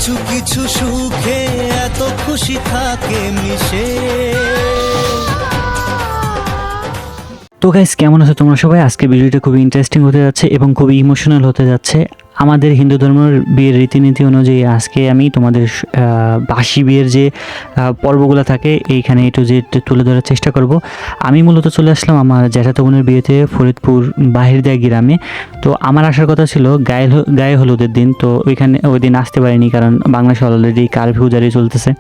কিছু কিছু সুখে এত খুশি থাকে মিশে। তো গাইস, কেমন আছো তোমরা সবাই? আজকে ভিডিওটা খুবই ইন্টারেস্টিং হতে যাচ্ছে এবং খুবই ইমোশনাল হতে যাচ্ছে। আমাদের হিন্দু ধর্মের বিয়ের রীতিনীতি অনুযায়ী আজকে আমি তোমাদের বাসি বিয়ের যে পর্বগুলো থাকে এইখানে একটু যে তুলে ধরার চেষ্টা করব। আমি মূলত চলে আসলাম আমার জ্যাঠাতো বোনের বিয়েতে ফরিদপুর বাহিরদিয়া গ্রামে। তো আমার আসার কথা ছিল গায়ে হলুদের দিন, তো ওই দিন আসতে পারিনি কারণ বাংলাদেশে অলরেডি কারফিউ জারি চলতেছে,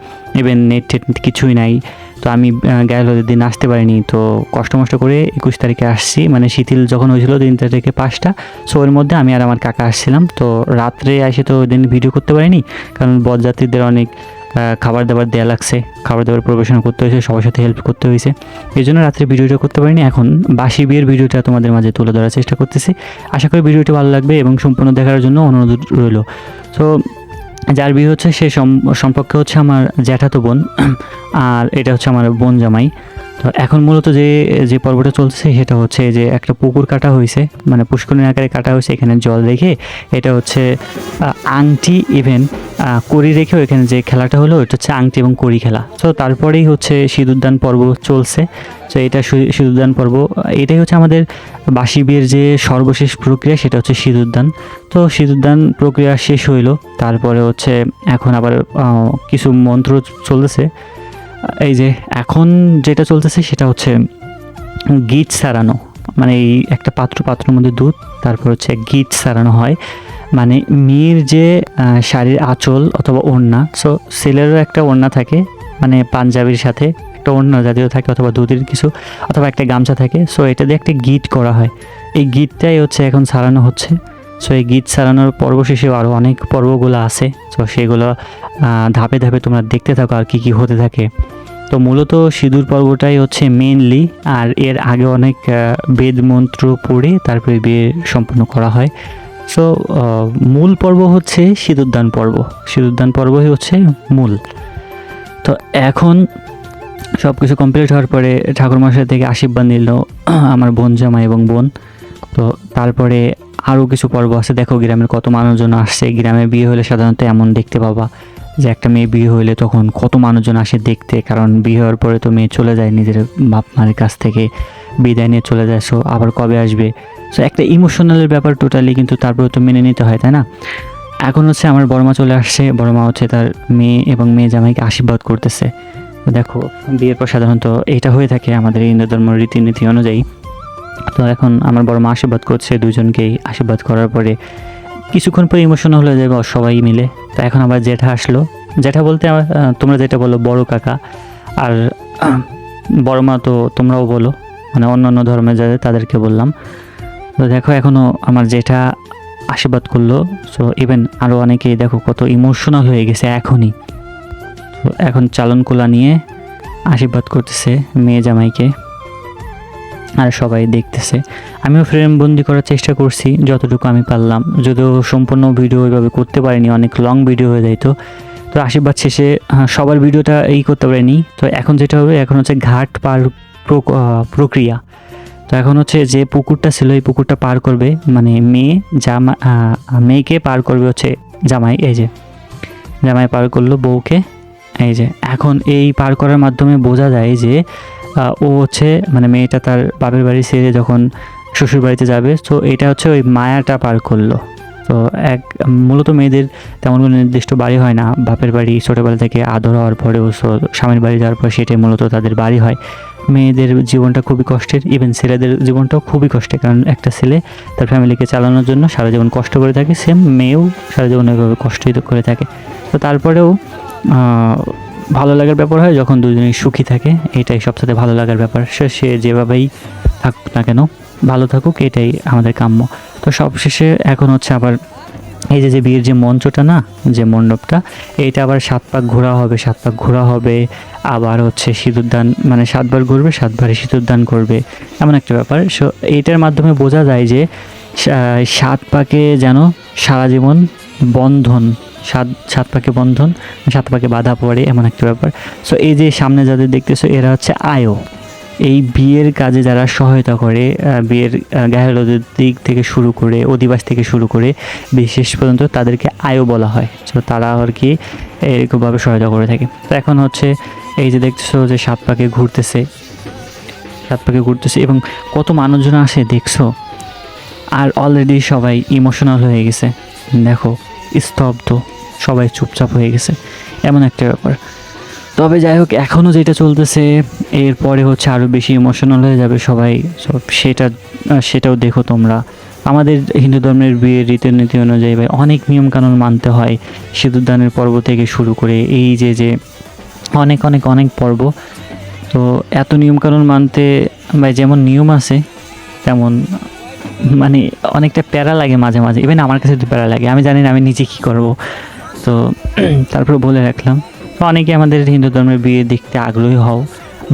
ইভেন নেট কিছুই নাই। তো আমি গায়ে হলুদের দিন আসতে পারিনি, তো কষ্ট করে 21 তারিখে আসছি, মানে শিথিল যখন হয়েছিল 3 থেকে 5টা। সো ওর মধ্যে আমি আর আমার কাকা আসছিলাম। তো রাত্রে এসে তো ওই দিন ভিডিও করতে পারিনি কারণ বরযাত্রীদের অনেক খাবার দাবার দেওয়া লাগছে, খাবার দাবার পরিবেশন করতে হয়েছে, সবার সাথে হেল্প করতে হয়েছে, এই জন্য রাত্রে ভিডিওটা করতে পারিনি। এখন বাসি বিয়ের ভিডিওটা তোমাদের মাঝে তুলে ধরার চেষ্টা করতেছি। আশা করি ভিডিওটি ভালো লাগবে এবং সম্পূর্ণ দেখার জন্য অনুরোধ রইল। তো যার বিয়ে হচ্ছে সে সম্পর্কে হচ্ছে আমার জ্যাঠাতো বোন, আর এটা হচ্ছে আমার বোন জামাই। তো এখন মূলত যে পর্বটা চলছে সেটা হচ্ছে যে একটা পুকুর কাটা হয়েছে, মানে পুষ্করিণী আকারে কাটা হয়েছে। এখানে জল রেখে এটা হচ্ছে আংটি ইভেন কড়ি রেখেও এখানে যে খেলাটা হলো এটা হচ্ছে আংটি এবং কড়ি খেলা। তো তারপরেই হচ্ছে সিঁদুরদান পর্ব চলছে। তো এটা সিঁদুরদান পর্ব, এটাই হচ্ছে আমাদের বাসি বিয়ের যে সর্বশেষ প্রক্রিয়া, সেটা হচ্ছে সিঁদুরদান। তো সিঁদুরদান প্রক্রিয়া শেষ হইলো, তারপরে হচ্ছে এখন আবার কিছু মন্ত্র চলতেছে। এই যে এখন যেটা চলতেছে সেটা হচ্ছে গিট সারানো, মানে এই একটা পাত্রের মধ্যে দুধ, তারপর হচ্ছে গিট সারানো হয়। মানে মেয়ের যে শাড়ির আঁচল অথবা ওড়না, সো ছেলেরও একটা ওড়না থাকে, মানে পাঞ্জাবির সাথে একটা ওড়না জাতীয় থাকে অথবা দুধের কিছু অথবা একটা গামছা থাকে। সো এটা দিয়ে একটা গিট করা হয়, এই গিটটাই হচ্ছে এখন সারানো হচ্ছে। সো এই গিট সারানোর পর্ব শেষেও আরও অনেক পর্বগুলো আছে, সো সেগুলো ধাপে ধাপে তোমরা দেখতে থাকো আর কি হতে থাকে। তো মূলত সিঁদুর পর্বটাই হচ্ছে মেনলি, আর এর আগে অনেক বেদ মন্ত্র পড়ে তারপরে বিয়ে সম্পন্ন করা হয়। সো মূল পর্ব হচ্ছে সিঁদুরদান পর্ব, সিঁদুরদান পর্বই হচ্ছে মূল। তো এখন সব কিছু কমপ্লিট হওয়ার পরে ঠাকুরমশাই থেকে আশীর্বাদ নিল আমার বোন জামাই এবং বোন। তো তারপরে আরও কিছু পর্ব আছে। দেখো গ্রামের কত মানুষজন আসছে। গ্রামে বিয়ে হলে সাধারণত এমন দেখতে পাবা যে একটা মেয়ে বিয়ে হইলে তখন কত মানুষজন আসে দেখতে, কারণ বিয়ে হওয়ার পরে তো মেয়ে চলে যায় নিজের বাপ মায়ের কাছ থেকে, বিদায় নিয়ে চলে যায়। সো আবার কবে আসবে, সো একটা ইমোশনালের ব্যাপার টোটালি, কিন্তু তারপরে তো মেনে নিতে হয়, তাই না? এখন হচ্ছে আমার বড়মা চলে আসছে, বড়মা হচ্ছে তার মেয়ে এবং মেয়ে জামাইকে আশীর্বাদ করতেছে। তো দেখো বিয়ের পর সাধারণত এটা হয়ে থাকে আমাদের হিন্দু ধর্ম রীতিনীতি অনুযায়ী। তো এখন আমার বড়মা আশীর্বাদ করছে দুজনকেই। আশীর্বাদ করার পরে কিছুক্ষণ পরে ইমোশনাল হয়ে যাবে সবাই মিলে। তো এখন আবার জ্যাঠা আসলো, জ্যাঠা বলতে তোমরা যেটা বলো বড় কাকা, আর বড় মা তো তোমরাও বলো, মানে অন্যান্য ধর্মে যাদের তাদেরকে বললাম। তো দেখো এখনও আমার জ্যাঠা আশীর্বাদ করলো। সো ইভেন আরও অনেকেই দেখো কত ইমোশনাল হয়ে গেছে এখনই। তো এখন চালন কোলা নিয়ে আশীর্বাদ করতেছে মেয়ে জামাইকে, আর সবাই দেখতেছে। আমিও ফ্রেম বন্দি করার চেষ্টা করছি যতটুকু আমি পারলাম, যদিও সম্পূর্ণ ভিডিও ওইভাবে করতে পারিনি, অনেক লং ভিডিও হয়ে যাইতো। তো আশীর্বাদ শেষে সবার ভিডিওটা করতে পারিনি। তো এখন যেটা হবে, এখন হচ্ছে ঘাট পার প্রক্রিয়া। তো এখন হচ্ছে যে পুকুরটা ছিল এই পুকুরটা পার করবে, মানে মেয়েকে পার করবে হচ্ছে জামাই। এই যে জামাই পার করলো বউকে। এই যে এখন এই পার করার মাধ্যমে বোঝা যায় যে ও হচ্ছে, মানে মেয়েটা তার বাপের বাড়ি ছেড়ে যখন শ্বশুর বাড়িতে যাবে, তো এটা হচ্ছে ওই মায়াটা পার করলো। তো মূলত মেয়েদের তেমন কোনো নির্দিষ্ট বাড়ি হয় না, বাপের বাড়ি ছোটোবেলা থেকে আদর হওয়ার পরেও স্বামীর বাড়ি যাওয়ার পর সেটাই মূলত তাদের বাড়ি হয়। মেয়েদের জীবনটা খুবই কষ্টের, ইভেন ছেলেদের জীবনটাও খুবই কষ্টের, কারণ একটা ছেলে তার ফ্যামিলিকে চালানোর জন্য সারা জীবন কষ্ট করে থাকে, সেম মেয়েও সারা জীবন এভাবে কষ্টই করে থাকে। তো তারপরেও ভালো লাগার ব্যাপার হয় যখন দুজনেই সুখী থাকে, এটাই সবচেয়ে ভালো লাগার ব্যাপার। সে যেভাবেই থাকুক না কেন ভালো থাকুক, এটাই আমাদের কাম্য। তো সবশেষে এখন হচ্ছে আবার এই যে বিয়ের যে মঞ্চটা না, যে মণ্ডপটা, এইটা আবার 7 পাক ঘোরা হবে। আবার হচ্ছে সিঁদুরদান, মানে 7 বার ঘুরবে, 7 বারে সিঁদুরদান করবে, এমন একটা ব্যাপার। সো এইটার মাধ্যমে বোঝা যায় যে 7 পাকে যেন সারা জীবন বন্ধন, 7 পাকে বন্ধন, 7 পাকে বাধা পড়ে, এমন একটা ব্যাপার। সো এই যে সামনে যাদের দেখতেছো এরা হচ্ছে আয়ো, এই বিয়ের কাজে যারা সহায়তা করে, বিয়ের গায়ে হলুদের দিক থেকে শুরু করে অধিবাস থেকে শুরু করে বিশেষ পর্যন্ত তাদেরকে আয়ও বলা হয়। তো তারা আর কি এরকমভাবে সহায়তা করে থাকে। তো এখন হচ্ছে এই যে দেখছো যে সাত পাকে ঘুরতেছে এবং কত মানুষজন আসে দেখছো, আর অলরেডি সবাই ইমোশনাল হয়ে গেছে। দেখো স্তব্ধ, সবাই চুপচাপ হয়ে গেছে, এমন একটা ব্যাপার। তবে যাই হোক, এখনও যেটা চলতেছে এরপরে হচ্ছে আরও বেশি ইমোশনাল হয়ে যাবে সবাই। সব সেটাও দেখো তোমরা। আমাদের হিন্দু ধর্মের বিয়ের রীতিনীতি অনুযায়ী ভাই অনেক নিয়মকানুন মানতে হয়, সিঁদুরদানের পর্ব থেকে শুরু করে এই যে অনেক অনেক অনেক পর্ব। তো এত নিয়মকানুন মানতে ভাই যেমন নিয়ম আছে তেমন মানে অনেকটা প্যারা লাগে মাঝে মাঝে। ইভেন আমার কাছে তো প্যারা লাগে, আমি জানি না আমি নিজে কী করবো। তো তারপর বলে রাখলাম, অনেকে আমাদের হিন্দু ধর্মের বিয়ে দেখতে আগ্রহী হও,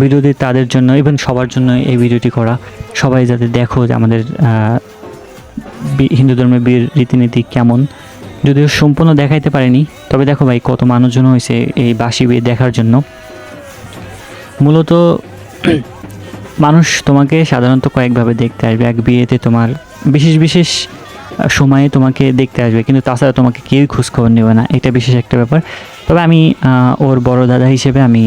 ভিডিওটি তাদের জন্য ইভেন সবার জন্য এই ভিডিওটি করা। সবাই যাতে দেখো যে আমাদের হিন্দু ধর্মের বিয়ের রীতিনীতি কেমন। যদিও সম্পূর্ণ দেখাইতে পারিনি, তবে দেখো ভাই কত মানুষজন হয়েছে এই বাসি বিয়ে দেখার জন্য। মূলত মানুষ তোমাকে সাধারণত কয়েকভাবে দেখতে আসবে। এক, বিয়েতে তোমার বিশেষ সময়ে তোমাকে দেখতে আসবে, কিন্তু তাছাড়া তোমাকে কেউই খোঁজখবর নেবে না, এটা বিশেষ একটা ব্যাপার। তবে আমি ওর বড় দাদা হিসেবে আমি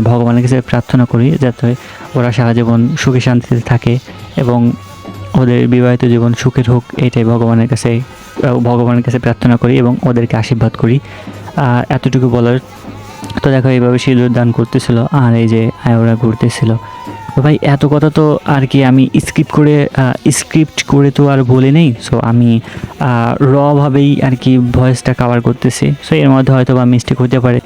ভগবানের কাছে প্রার্থনা করি যাতে ওরা সারা জীবন সুখে শান্তিতে থাকে এবং ওদের বিবাহিত জীবন সুখের হোক, এটাই ভগবানের কাছে প্রার্থনা করি এবং ওদেরকে আশীর্বাদ করি। এতটুকু বলার। তো দেখো এইভাবে সিঁদুর দান করতেছিল আর এই যে ওরা ঘুরতেছিল। তো ভাই এত কথা তো আর কি আমি স্ক্রিপ্ট করে তো আর বলে নেই। সো আমি ভাবেই আর কি ভয়েসটা কভার করতেছি। সো এর মধ্যে হয়তো বা মিস্টেক হতে পারে,